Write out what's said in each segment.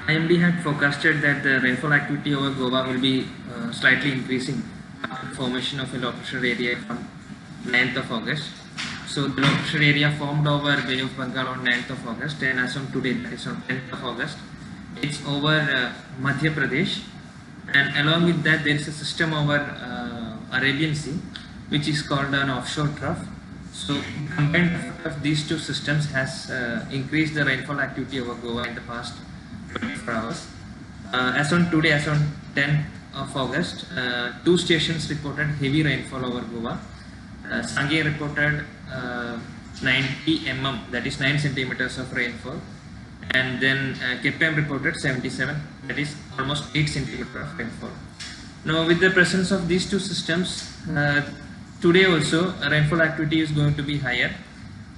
IMD had forecasted that the rainfall activity over Goa will be slightly increasing after the formation of a low pressure area on 9th of August. So the low pressure area formed over Bay of Bengal on 9th of August, and as on today, that is on 10th of August, it's over Madhya Pradesh, and along with that there is a system over Arabian Sea, which is called an offshore trough. So combined effect of these two systems has increased the rainfall activity over Goa in the past 24 hours. As on today, as on 10th of August, two stations reported heavy rainfall over Goa. Sangay reported 90 mm, that is 9 centimeters of rainfall, and then Keppam reported 77, that is almost 8 centimeters of rainfall. Now, with the presence of these two systems, today also rainfall activity is going to be higher,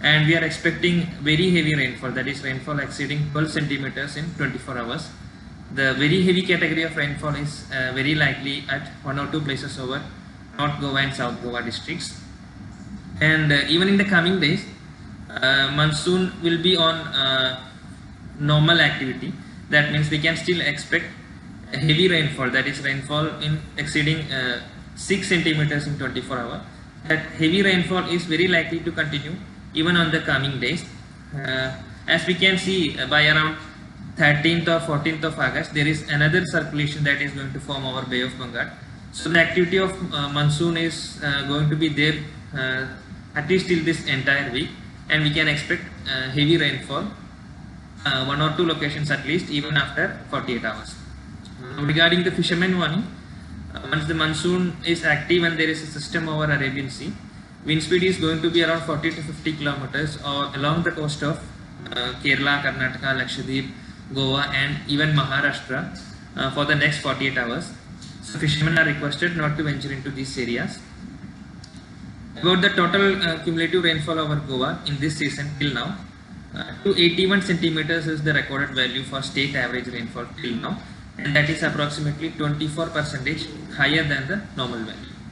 and we are expecting very heavy rainfall, that is rainfall exceeding 12 centimeters in 24 hours. The very heavy category of rainfall is very likely at one or two places over North Goa and South Goa districts. And even in the coming days, monsoon will be on normal activity. That means we can still expect a heavy rainfall, that is rainfall in exceeding 6 centimeters in 24 hours. That heavy rainfall is very likely to continue even on the coming days. As we can see, by around 13th or 14th of August, there is another circulation that is going to form over Bay of Bengal. So the activity of monsoon is going to be there at least till this entire week, and we can expect heavy rainfall, one or two locations at least, even after 48 hours. Regarding the fishermen warning, once the monsoon is active and there is a system over Arabian Sea, wind speed is going to be around 40 to 50 kilometers or along the coast of Kerala, Karnataka, Lakshadweep, Goa, and even Maharashtra for the next 48 hours. So fishermen are requested not to venture into these areas. About the total cumulative rainfall over Goa in this season till now, 281 centimeters is the recorded value for state average rainfall till now, and that is approximately 24% higher than the normal value.